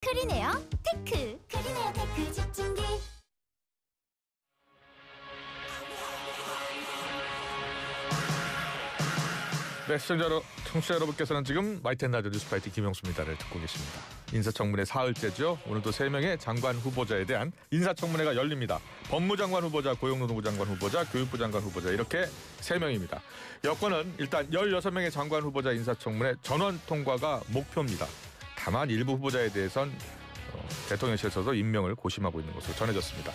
크리네어 테크. 크리네어 테크 집중기. 네, 청취자 여러분께서는 지금 마이텐 라디오 뉴스파이트 김영수입니다를 듣고 계십니다. 인사청문회 사흘째죠. 오늘도 3명의 장관 후보자에 대한 인사청문회가 열립니다. 법무장관 후보자, 고용노동부 장관 후보자, 교육부 장관 후보자 이렇게 3명입니다. 여권은 일단 16명의 장관 후보자 인사청문회 전원 통과가 목표입니다. 다만 일부 후보자에 대해선 대통령실에서도 임명을 고심하고 있는 것으로 전해졌습니다.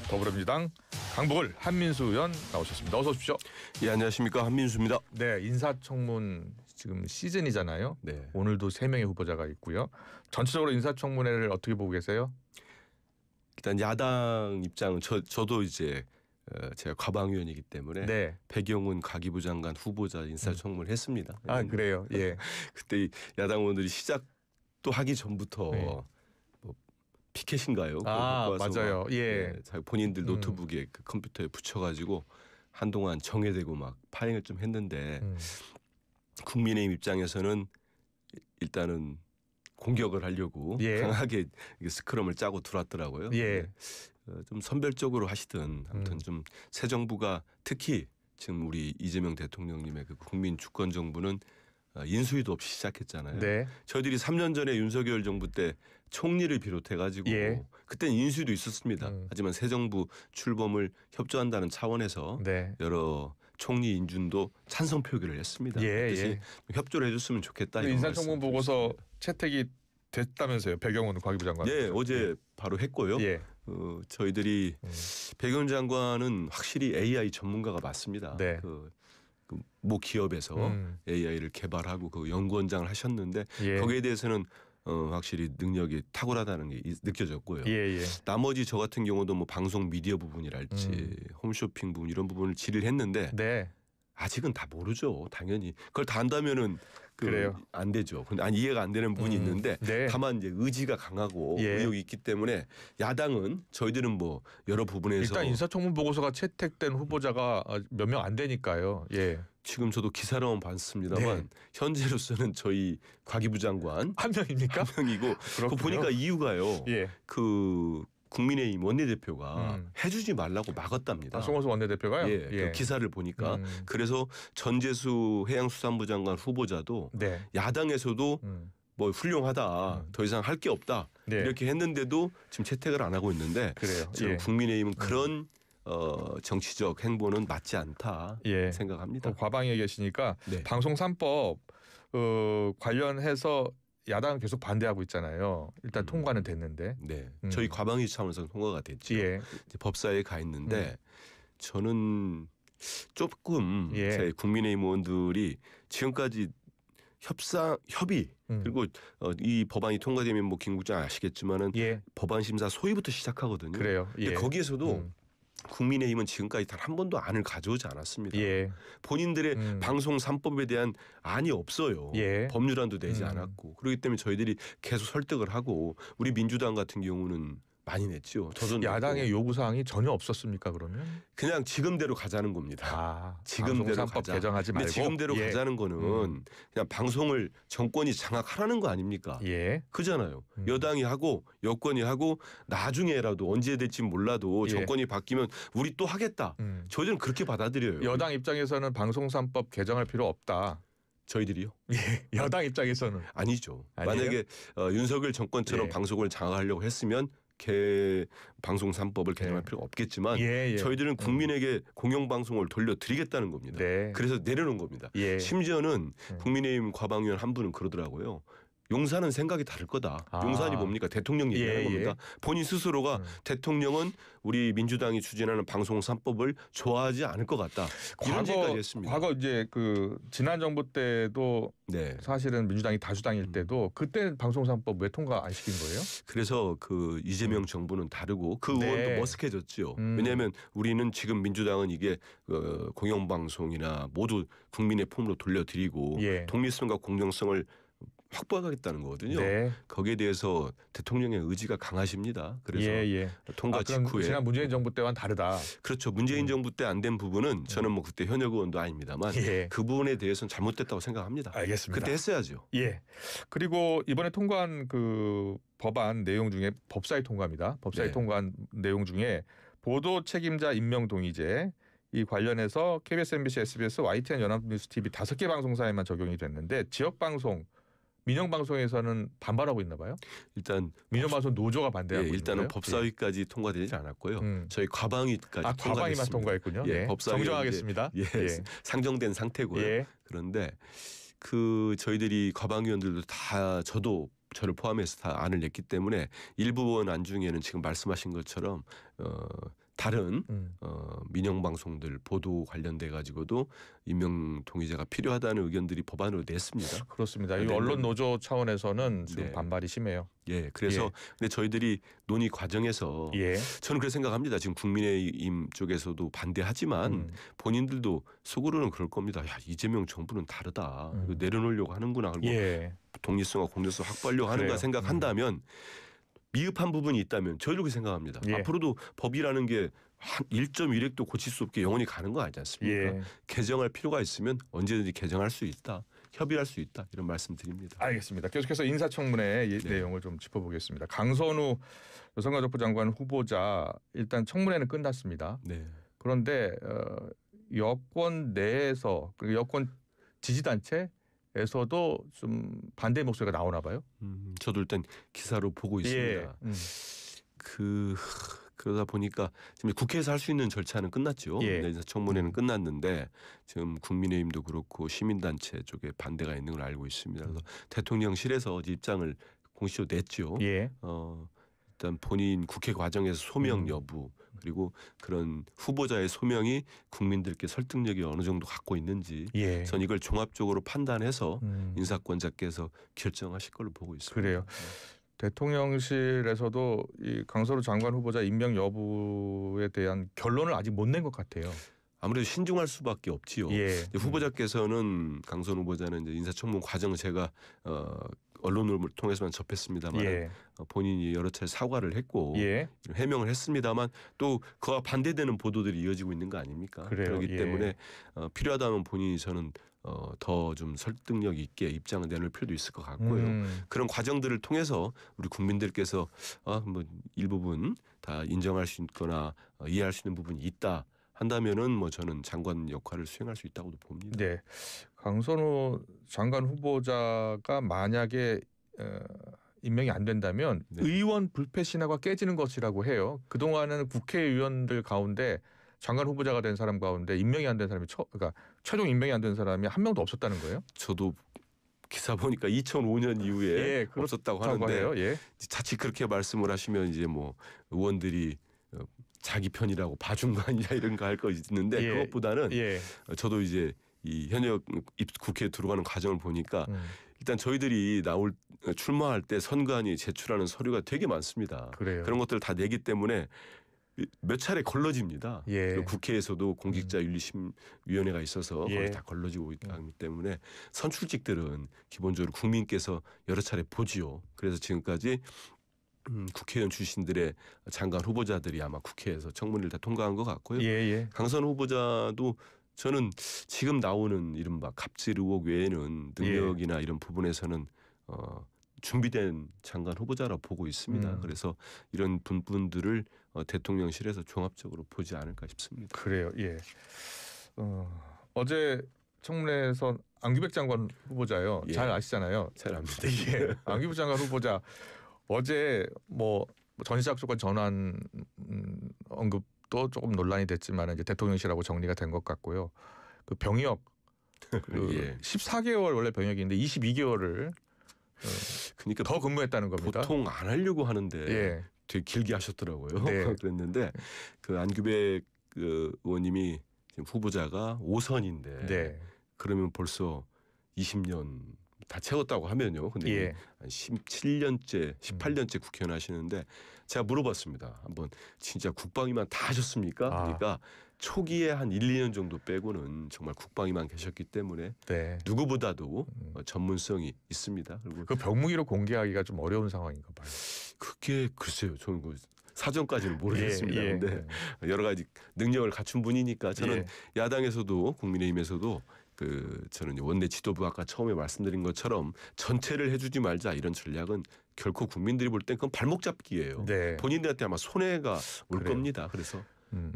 더불어민주당 강복을 한민수 의원 나오셨습니다. 어서 오십시오. 예, 안녕하십니까, 한민수입니다. 네, 인사청문 지금 시즌이잖아요. 네. 오늘도 3명의 후보자가 있고요. 전체적으로 인사청문회를 어떻게 보고 계세요? 일단 야당 입장은 저도 이제 제가 과방위원이기 때문에 네. 배경훈 과기부 장관 후보자 인사청문을 했습니다. 아, 그래요. 예. 그때 야당 의원들이 시작도 하기 전부터 네. 피켓인가요? 아, 맞아요. 예. 자기 본인들 노트북에 그 컴퓨터에 붙여가지고 한동안 정해대고 막 파행을 좀 했는데 국민의힘 입장에서는 일단은 공격을 하려고 예. 강하게 스크럼을 짜고 들어왔더라고요. 예. 좀 선별적으로 하시든 아무튼 좀 새 정부가 특히 지금 우리 이재명 대통령님의 그 국민 주권 정부는 인수위도 없이 시작했잖아요. 네. 저희들이 3년 전에 윤석열 정부 때 총리를 비롯해가지고 예. 그때는 인수위도 있었습니다. 하지만 새 정부 출범을 협조한다는 차원에서 네. 여러 총리 인준도 찬성 표결을 했습니다. 예, 그것이 예. 협조를 해줬으면 좋겠다. 이런 인사청문 말씀 보고서 채택이 됐다면서요. 배경훈 과기부 장관. 네, 어제 바로 했고요. 예. 저희들이 배경훈 장관은 확실히 AI 전문가가 맞습니다. 네. 모 기업에서 AI를 개발하고 그 연구원장을 하셨는데 예. 거기에 대해서는 확실히 능력이 탁월하다는 게 느껴졌고요. 예, 예. 나머지 저 같은 경우도 뭐 방송 미디어 부분이랄지 홈쇼핑 부분 이런 부분을 질의를 했는데 네. 아직은 다 모르죠. 당연히 그걸 다 안다면은 그래요. 안 되죠. 근데 이해가 안 되는 부분이 있는데 네. 다만 이제 의지가 강하고 예. 의욕이 있기 때문에 야당은 저희들은 뭐 여러 부분에서 일단 인사청문 보고서가 채택된 후보자가 몇 명 안 되니까요. 예. 지금 저도 기사로만 봤습니다만 네. 현재로서는 저희 과기부 장관 한 명입니까? 한 명이고 그 그렇군요. 보니까 이유가요. 예. 그 국민의힘 원내대표가 해주지 말라고 막았답니다. 송원순 원내대표가요? 예, 그 기사를 보니까 그래서 전재수 해양수산부 장관 후보자도 네. 야당에서도 뭐 훌륭하다, 더 이상 할 게 없다 네. 이렇게 했는데도 지금 채택을 안 하고 있는데 그래요. 지금 예. 국민의힘은 그런 정치적 행보는 맞지 않다 예. 생각합니다. 과방위에 계시니까 네. 방송 3법 관련해서 야당은 계속 반대하고 있잖아요. 일단 통과는 됐는데. 네, 저희 과방위 차원에서 통과가 됐죠. 예. 이제 법사위에 가 있는데 저는 조금 예. 제 국민의힘 의원들이 지금까지 협의 그리고 이 법안이 통과되면 뭐 김 국장 아시겠지만은 예. 법안 심사 소위부터 시작하거든요. 그래요. 예. 근데 거기에서도 국민의힘은 지금까지 단 한 번도 안을 가져오지 않았습니다. 예. 본인들의 방송 3법에 대한 안이 없어요. 예. 법률안도 내지 않았고 그렇기 때문에 저희들이 계속 설득을 하고 우리 민주당 같은 경우는 많이 냈죠. 저도 야당의 냈고. 요구 사항이 전혀 없었습니까 그러면? 그냥 지금대로 가자는 겁니다. 아, 지금대로 방송산법 가자. 개정하지 근데 말고. 지금대로 예. 가자는 거는 그냥 방송을 정권이 장악하라는 거 아닙니까? 예. 그잖아요. 여당이 하고 여권이 하고 나중에라도 언제 될지 몰라도 예. 정권이 바뀌면 우리 또 하겠다. 저희들은 그렇게 받아들여요. 여당 입장에서는 방송산법 개정할 필요 없다. 저희들이요? 예. 여당 입장에서는 아니죠. 아니에요? 만약에 윤석열 정권처럼 예. 방송을 장악하려고 했으면 방송 3법을 개정할 필요가 없겠지만 예, 예. 저희들은 국민에게 공영방송을 돌려드리겠다는 겁니다. 네. 그래서 내려놓은 겁니다. 예. 심지어는 국민의힘 과방위원 한 분은 그러더라고요. 용산은 생각이 다를 거다. 아. 용산이 뭡니까? 대통령 얘기하는 예, 겁니다. 본인 스스로가 대통령은 우리 민주당이 추진하는 방송 3법을 좋아하지 않을 것 같다. 이런 얘기까지 했습니다. 과거 이제 그 지난 정부 때도 네. 사실은 민주당이 다수당일 때도 그때 방송산법 왜 통과 안 시킨 거예요? 그래서 그 이재명 정부는 다르고 그 네. 의원도 머쓱해졌죠. 왜냐하면 우리는 지금 민주당은 이게 공영방송이나 모두 국민의 품으로 돌려드리고 예. 독립성과 공정성을 확보하겠다는 거거든요. 네. 거기에 대해서 대통령의 의지가 강하십니다. 그래서 예. 통과 그럼 직후에 지난 문재인 정부 때와는 다르다. 그렇죠. 문재인 정부 때 안 된 부분은 저는 뭐 그때 현역 의원도 아닙니다만 예. 그 부분에 대해서는 잘못됐다고 생각합니다. 알겠습니다. 그때 했어야죠. 예. 그리고 이번에 통과한 그 법안 내용 중에 법사위 통과입니다. 법사위 네. 통과한 내용 중에 보도 책임자 임명 동의제 이 관련해서 KBS, MBC, SBS, YTN, 연합뉴스 TV 5개 방송사에만 적용이 됐는데 지역 방송, 민영 방송에서는 반발하고 있나 봐요. 일단 민영 방송 노조가 반대하고 예, 있는 일단은 거예요? 법사위까지 통과되지 않았고요. 음. 저희 과방위까지 과방위만 통과됐습니다. 통과했군요. 예, 예. 법사위가 정정하겠습니다. 예, 상정된 상태고요. 예. 그런데 저희들이 과방위원들도 다 저를 포함해서 다 안을 냈기 때문에 일부 안 중에는 지금 말씀하신 것처럼 다른 민영 방송들 보도 관련돼 가지고도 임명 동의제가 필요하다는 의견들이 법안으로 냈습니다. 그렇습니다. 이 네, 언론 노조 차원에서는 지금 네. 반발이 심해요. 예, 그래서 근데 저희들이 논의 과정에서 예. 저는 그렇게 생각합니다. 지금 국민의힘 쪽에서도 반대하지만 본인들도 속으로는 그럴 겁니다. 야, 이재명 정부는 다르다. 이거 내려놓으려고 하는구나. 그리고 예. 독립성과 공정성 확보하려고 하는가 그래요. 생각한다면 미흡한 부분이 있다면 저희도 그렇게 생각합니다. 예. 앞으로도 법이라는 게 한 1.1획도 고칠 수 없게 영원히 가는 거 아니지 않습니까? 예. 개정할 필요가 있으면 언제든지 개정할 수 있다. 협의할 수 있다. 이런 말씀 드립니다. 알겠습니다. 계속해서 인사청문회 네. 내용을 좀 짚어보겠습니다. 강선우 여성가족부 장관 후보자 일단 청문회는 끝났습니다. 네. 그런데 여권 내에서 그리고 여권 지지단체에서도 좀 반대 목소리가 나오나 봐요. 저도 일단 기사로 보고 있습니다. 그러다 보니까 지금 국회에서 할 수 있는 절차는 끝났죠. 예. 청문회는 끝났는데 지금 국민의힘도 그렇고 시민단체 쪽에 반대가 있는 걸 알고 있습니다. 그래서 대통령실에서 입장을 공식적으로 냈죠. 예. 일단 본인 국회 과정에서 소명 여부 그리고 그런 후보자의 소명이 국민들께 설득력이 어느 정도 갖고 있는지 예. 전 이걸 종합적으로 판단해서 인사권자께서 결정하실 걸로 보고 있습니다. 그래요. 대통령실에서도 이 강선우 장관 후보자 임명 여부에 대한 결론을 아직 못 낸 것 같아요. 아무래도 신중할 수밖에 없지요. 예. 후보자께서는 강선우 후보자는 이제 인사청문 과정 제가 언론을 통해서만 접했습니다만 예. 본인이 여러 차례 사과를 했고 예. 해명을 했습니다만 또 그와 반대되는 보도들이 이어지고 있는 거 아닙니까? 그래요. 그렇기 예. 때문에 필요하다면 본인이 저는 더 좀 설득력 있게 입장을 내놓을 필요도 있을 것 같고요. 그런 과정들을 통해서 우리 국민들께서 뭐 일부분 다 인정할 수 있거나 이해할 수 있는 부분이 있다 한다면은 뭐 저는 장관 역할을 수행할 수 있다고도 봅니다. 네. 강선우 장관 후보자가 만약에 임명이 안 된다면 네. 의원 불패 신화가 깨지는 것이라고 해요. 그동안은 국회의원들 가운데 장관 후보자가 된 사람 가운데 임명이 안 된 사람이 그러니까 최종 임명이 안 된 사람이 한 명도 없었다는 거예요. 저도 기사 보니까 2005년 이후에 예, 없었다고 하는데 해요. 예. 자칫 그렇게 말씀을 하시면 이제 뭐 의원들이 자기 편이라고 봐준 거 아니냐 이런 거 할 거 있는데 예. 그것보다는 예. 저도 이제 이 현역 국회에 들어가는 과정을 보니까 일단 저희들이 출마할 때 선관위 제출하는 서류가 되게 많습니다. 그래요. 그런 것들을 다 내기 때문에 몇 차례 걸러집니다. 예. 그리고 국회에서도 공직자윤리심위원회가 있어서 예. 거기 다 걸러지고 있기 때문에 선출직들은 기본적으로 국민께서 여러 차례 보지요. 그래서 지금까지 국회의원 출신들의 장관 후보자들이 아마 국회에서 청문회를 다 통과한 것 같고요. 예. 강선우 후보자도 저는 지금 나오는 이른바 갑질 의혹 외에는 능력이나 이런 부분에서는 준비된 장관 후보자라고 보고 있습니다. 그래서 이런 부분들을 대통령실에서 종합적으로 보지 않을까 싶습니다. 그래요. 예. 어제 청문회에서 안규백 장관 후보자요. 예. 잘 아시잖아요. 잘 압니다. 예. 안규백 장관 후보자 어제 뭐 전시작 조건 전환 언급도 조금 논란이 됐지만 이제 대통령실하고 정리가 된 것 같고요. 그 병역 예. 14개월 원래 병역인데 22개월을 그러니까 더 근무했다는 겁니다. 보통 안 하려고 하는데 예. 되게 길게 하셨더라고요. 네. 그랬는데 그 안규백 의원님이 지금 후보자가 5선인데 네. 그러면 벌써 20년 다 채웠다고 하면요. 근데 예. 한 17년째, 18년째 국회의원 하시는데 제가 물어봤습니다. 한번 진짜 국방위만 다 하셨습니까? 그러니까 초기에 한 1, 2년 정도 빼고는 정말 국방위만 계셨기 때문에 네. 누구보다도 전문성이 있습니다. 그리고 그 병무기로 공개하기가 좀 어려운 상황인가 봐요. 그게 글쎄요. 저는 그 사전까지는 모르겠습니다. 예, 예. 근데 여러 가지 능력을 갖춘 분이니까 저는 예. 야당에서도 국민의힘에서도 저는 원내 지도부 아까 처음에 말씀드린 것처럼 전체를 해주지 말자 이런 전략은 결코 국민들이 볼 땐 그건 발목 잡기예요. 네. 본인들한테 아마 손해가 올 그래요. 겁니다. 그래서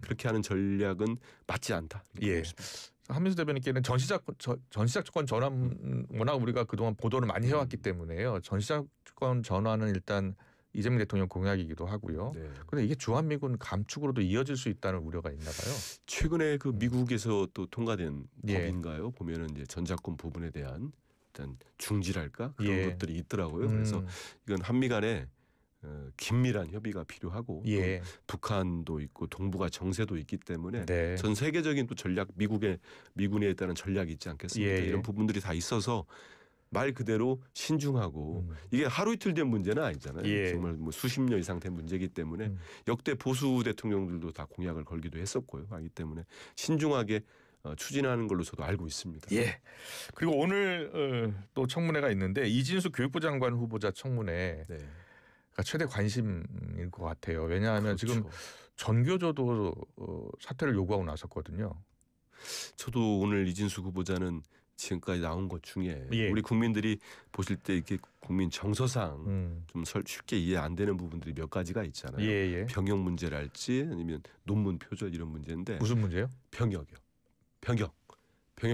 그렇게 하는 전략은 맞지 않다. 이렇게 예. 보고 있습니다. 한민수 대변인께는 전시작권 전환 워낙 우리가 그동안 보도를 많이 해왔기 때문에요. 전시작권 전환은 일단 이재명 대통령 공약이기도 하고요. 네. 그런데 이게 주한미군 감축으로도 이어질 수 있다는 우려가 있나 봐요. 최근에 그 미국에서 또 통과된 예. 법인가요? 보면은 이제 전작권 부분에 대한 일단 중지랄까 그런 예. 것들이 있더라고요. 그래서 이건 한미 간에 긴밀한 협의가 필요하고 예. 또 북한도 있고 동북아 정세도 있기 때문에 네. 전 세계적인 또 전략 미군에 따른 전략이 있지 않겠습니까? 예, 예. 이런 부분들이 다 있어서 말 그대로 신중하고 이게 하루 이틀 된 문제는 아니잖아요. 예. 정말 뭐 수십 년 이상 된 문제이기 때문에 역대 보수 대통령들도 다 공약을 걸기도 했었고요. 하기 때문에 신중하게 추진하는 걸로 저도 알고 있습니다. 예. 그리고 오늘 또 청문회가 있는데 이진수 교육부 장관 후보자 청문회가 네. 최대 관심일 것 같아요. 왜냐하면 그렇죠. 지금 전교조도 사퇴를 요구하고 나섰거든요. 저도 오늘 이진수 후보자는 지금까지 나온 것 중에 예. 우리 국민들이 보실 때 이렇게 국민 정서상 좀 쉽게 이해 안 되는 부분들이 몇 가지가 있잖아요. 예. 병역 문제랄지 아니면 논문 표절 이런 문제인데 무슨 문제요? 병역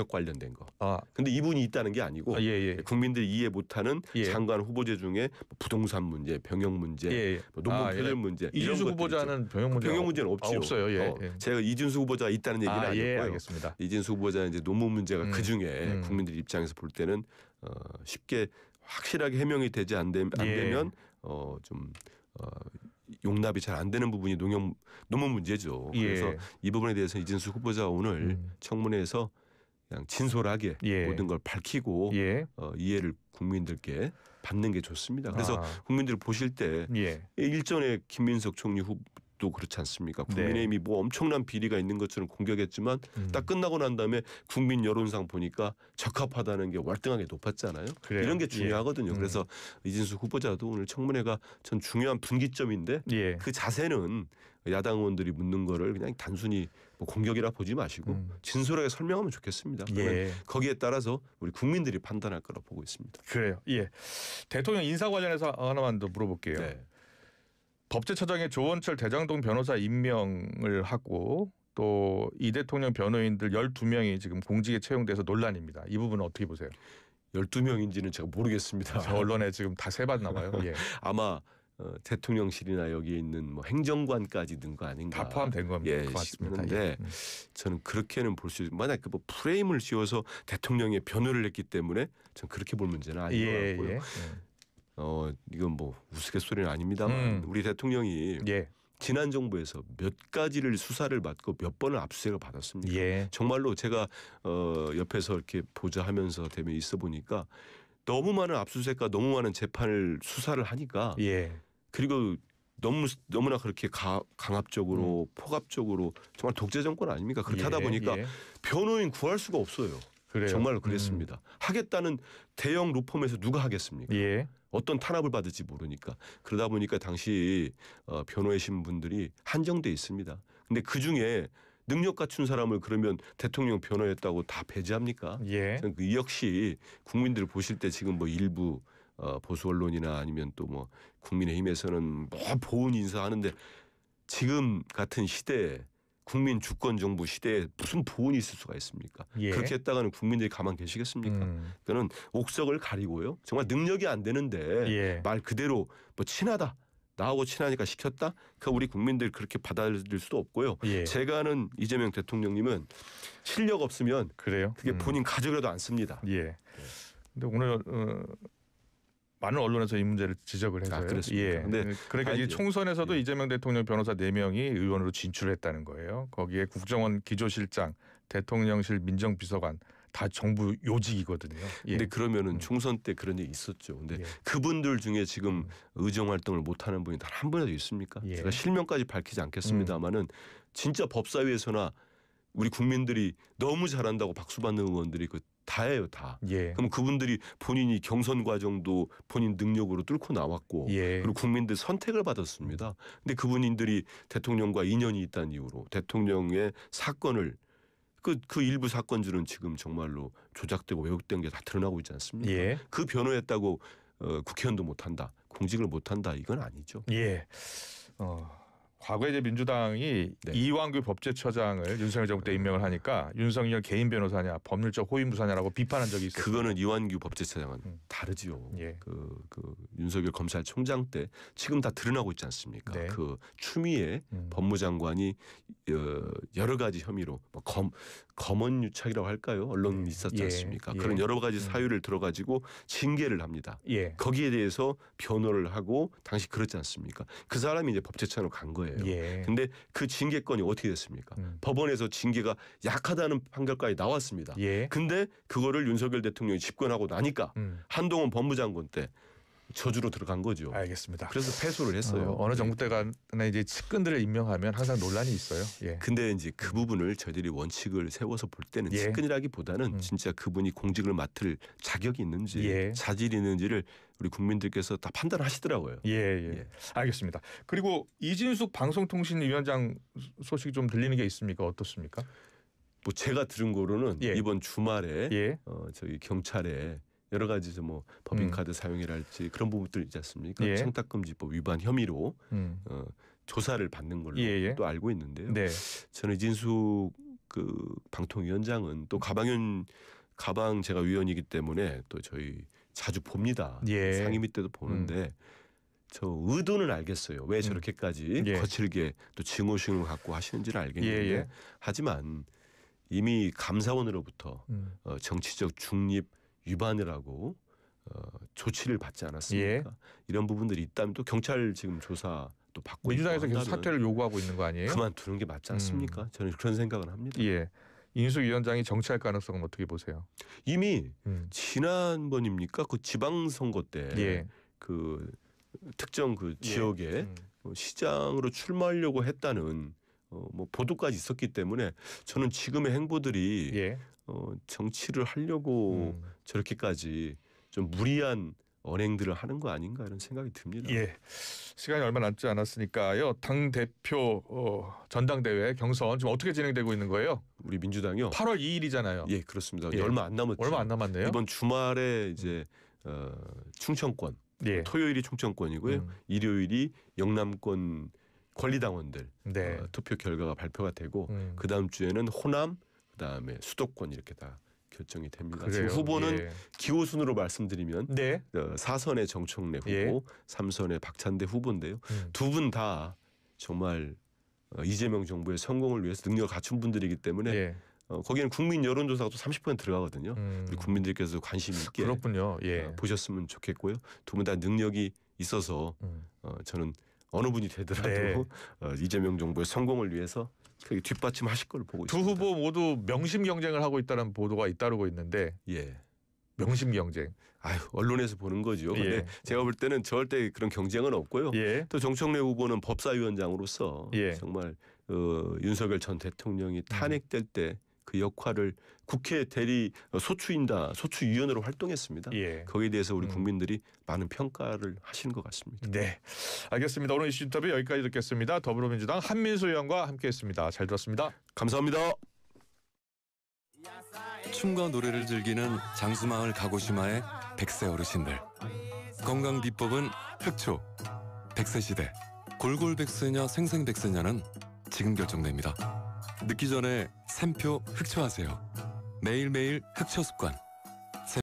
관련된 거. 아, 근데 이분이 있다는 게 아니고 예. 국민들이 이해 못하는 예. 장관 후보제 중에 부동산 문제, 병역 문제, 예. 뭐 논문 표절 예. 문제 이준수 이런 후보자는 병역 문제는 없죠. 없어요. 예. 제가 이준수 후보자가 있다는 얘기는 예, 아니고요. 알겠습니다. 이진수 후보자는 이제 논문 문제가 그 중에 국민들 입장에서 볼 때는 쉽게 확실하게 해명이 되지 안 되면 용납이 잘 안 되는 부분이 논문 문제죠. 그래서 이 부분에 대해서 이진수 후보자가 오늘 청문회에서 그냥 진솔하게 모든 걸 밝히고 이해를 국민들께 받는 게 좋습니다. 그래서 국민들 보실 때 일전에 김민석 총리 도 그렇지 않습니까? 국민의힘이 뭐 엄청난 비리가 있는 것처럼 공격했지만 딱 끝나고 난 다음에 국민 여론상 보니까 적합하다는 게 월등하게 높았잖아요. 그래요. 이런 게 중요하거든요. 그래서 이진수 후보자도 오늘 청문회가 전 중요한 분기점인데 그 자세는 야당 의원들이 묻는 거를 그냥 단순히 뭐 공격이라 보지 마시고 진솔하게 설명하면 좋겠습니다. 그러면 거기에 따라서 우리 국민들이 판단할 거라 보고 있습니다. 그래요. 예. 대통령 인사 관련해서 하나만 더 물어볼게요. 네. 법제처장에 조원철 대장동 변호사 임명을 하고 또 이 대통령 변호인들 12명이 지금 공직에 채용돼서 논란입니다. 이 부분은 어떻게 보세요? 12명인지는 제가 모르겠습니다. 저 언론에 지금 다 세봤나 봐요. 예. 아마 대통령실이나 여기에 있는 뭐 행정관까지 든 거 아닌가. 다 포함된 겁니다. 예, 맞습니다. 싶은데 저는 그렇게는 볼 수 만약 그 뭐 프레임을 씌워서 대통령의 변호를 했기 때문에 전 그렇게 볼 문제는 아닌 것 같고요. 이건 뭐 우스갯소리는 아닙니다만 우리 대통령이 지난 정부에서 몇 가지를 수사를 받고 몇 번을 압수수색을 받았습니까? 정말로 제가 옆에서 이렇게 보자 하면서 대면에 있어 보니까 너무 많은 압수수색과 너무 많은 재판을 수사를 하니까 그리고 너무나 그렇게 강압적으로 폭압적으로 정말 독재 정권 아닙니까? 그렇게 하다 보니까 변호인 구할 수가 없어요. 그래요. 정말로 그랬습니다. 하겠다는 대형 로펌에서 누가 하겠습니까? 어떤 탄압을 받을지 모르니까. 그러다 보니까 당시 변호해신 분들이 한정돼 있습니다. 근데 그중에 능력 갖춘 사람을 그러면 대통령 변호했다고 다 배제합니까? 저는 이 역시 국민들 보실 때 지금 뭐 일부 보수 언론이나 아니면 또 뭐 국민의힘에서는 뭐 보훈 인사하는데 지금 같은 시대에 국민 주권 정부 시대에 무슨 보훈이 있을 수가 있습니까? 그렇게 했다가는 국민들이 가만 계시겠습니까? 그거는 옥석을 가리고요. 정말 능력이 안 되는데 말 그대로 뭐 친하다. 나하고 친하니까 시켰다. 그 우리 국민들 그렇게 받아들일 수도 없고요. 제가 아는 이재명 대통령님은 실력 없으면 그게 본인 가족이라도 안 씁니다. 근데 오늘 많은 언론에서 이 문제를 지적을 해서요. 근데 그러니까 이 총선에서도 이재명 대통령 변호사 4명이 의원으로 진출했다는 거예요. 거기에 국정원 기조실장, 대통령실 민정비서관 다 정부 요직이거든요. 예. 근데 그러면은 총선 때 그런 일이 있었죠. 근데 예. 그분들 중에 지금 의정 활동을 못하는 분이 단 한 분이라도 있습니까? 예. 제가 실명까지 밝히지 않겠습니다만은 진짜 법사위에서나 우리 국민들이 너무 잘한다고 박수 받는 의원들이 그 다예요, 다. 예. 그럼 그분들이 본인이 경선 과정도 본인 능력으로 뚫고 나왔고 예. 그리고 국민들 선택을 받았습니다. 근데 그분들이 대통령과 인연이 있다는 이유로 대통령의 사건을 그 일부 사건들은 지금 정말로 조작되고 왜곡된 게 다 드러나고 있지 않습니까? 예. 그 변호했다고 국회의원도 못한다, 공직을 못한다 이건 아니죠. 예. 과거에 이제 민주당이 네. 이완규 법제처장을 윤석열 정부 때 임명을 하니까 윤석열 개인 변호사냐 법률적 호위무사냐라고 비판한 적이 있었어요. 그거는 이완규 법제처장은 다르지요. 예. 그 윤석열 검찰총장 때 지금 다 드러나고 있지 않습니까? 네. 그 추미애 법무장관이 여러 가지 혐의로 검언유착이라고 할까요? 언론 있었지 예. 않습니까? 예. 그런 여러 가지 사유를 들어가지고 징계를 합니다. 예. 거기에 대해서 변호를 하고 당시 그렇지 않습니까? 그 사람이 이제 법제처로 간 거예요. 예. 근데 그 징계권이 어떻게 됐습니까? 법원에서 징계가 약하다는 판결까지 나왔습니다. 예. 근데 그거를 윤석열 대통령이 집권하고 나니까 한동훈 법무장관 때 저주로 들어간 거죠. 알겠습니다. 그래서 패소를 했어요. 어느 정부 때가 이제 측근들을 임명하면 항상 논란이 있어요. 예. 근데 이제 그 부분을 저희들이 원칙을 세워서 볼 때는 예. 측근이라기보다는 진짜 그분이 공직을 맡을 자격이 있는지 예. 자질이 있는지를 우리 국민들께서 다 판단하시더라고요. 예, 예. 예. 알겠습니다. 그리고 이진숙 방송통신위원장 소식이 좀 들리는 게 있습니까? 어떻습니까? 뭐 제가 들은 거로는 예. 이번 주말에 예. 저희 경찰에 여러 가지 뭐 법인카드 사용이랄지 그런 부분들 있지 않습니까? 예. 청탁금지법 위반 혐의로 조사를 받는 걸로 예. 또 알고 있는데요. 네. 저는 이진숙 그 방통위원장은 또 가방 제가 위원이기 때문에 또 저희 자주 봅니다. 예. 상임위 때도 보는데 저 의도는 알겠어요. 왜 저렇게까지 예. 거칠게 또 증오심을 갖고 하시는지는 알겠는데 예. 하지만 이미 감사원으로부터 정치적 중립 위반이라고 조치를 받지 않았습니까? 예. 이런 부분들이 있다면 또 경찰 지금 조사 또 받고 민주당에서 있고 계속 한다면 사퇴를 요구하고 있는 거 아니에요? 그만두는 게 맞지 않습니까? 저는 그런 생각을 합니다. 예. 이인숙 위원장이 정치할 가능성은 어떻게 보세요? 이미 지난번입니까? 그 지방선거 때 예. 그 특정 그 지역에 시장으로 출마하려고 했다는 뭐 보도까지 있었기 때문에 저는 지금의 행보들이 예. 정치를 하려고 저렇게까지 좀 무리한 언행들을 하는 거 아닌가 이런 생각이 듭니다. 예. 시간이 얼마 남지 않았으니까요. 당 대표 전당대회 경선 지금 어떻게 진행되고 있는 거예요? 우리 민주당이요. 8월 2일이잖아요. 예, 그렇습니다. 예. 얼마 안 남았죠. 얼마 안 남았네요. 이번 주말에 이제 충청권 예. 토요일이 충청권이고요. 일요일이 영남권 권리당원들 네. 투표 결과가 발표가 되고 그 다음 주에는 호남, 그 다음에 수도권 이렇게 다 결정이 됩니다. 그래요. 지금 후보는 예. 기호순으로 말씀드리면 네. 4선의 정청래 후보, 예. 3선의 박찬대 후보인데요. 두 분 다 정말 이재명 정부의 성공을 위해서 능력을 갖춘 분들이기 때문에 예. 거기는 국민 여론조사가 또 30% 들어가거든요. 우리 국민들께서 관심 있게 그렇군요. 예. 보셨으면 좋겠고요. 두 분 다 능력이 있어서 저는 어느 분이 되더라도 네. 이재명 정부의 성공을 위해서 크게 뒷받침하실 걸 보고 두 있습니다. 후보 모두 명심 경쟁을 하고 있다는 보도가 잇따르고 있는데 예. 명심 경쟁. 아유, 언론에서 보는 거죠. 근데 예. 제가 볼 때는 절대 그런 경쟁은 없고요. 예. 또 정청래 후보는 법사위원장으로서 예. 정말 윤석열 전 대통령이 탄핵될 때 그 역할을 국회 대리 소추위원으로 활동했습니다. 예. 거기에 대해서 우리 국민들이 많은 평가를 하시는 것 같습니다. 네. 알겠습니다. 오늘 이슈 인터뷰 여기까지 듣겠습니다. 더불어민주당 한민수 의원과 함께했습니다. 잘 들었습니다. 감사합니다. 춤과 노래를 즐기는 장수마을 가고시마의 100세 어르신들. 건강 비법은 흑초. 100세 시대. 골골백세냐 생생백세냐는 지금 결정됩니다. 늦기 전에 샘표 흑초하세요. 매일매일 흑초 습관.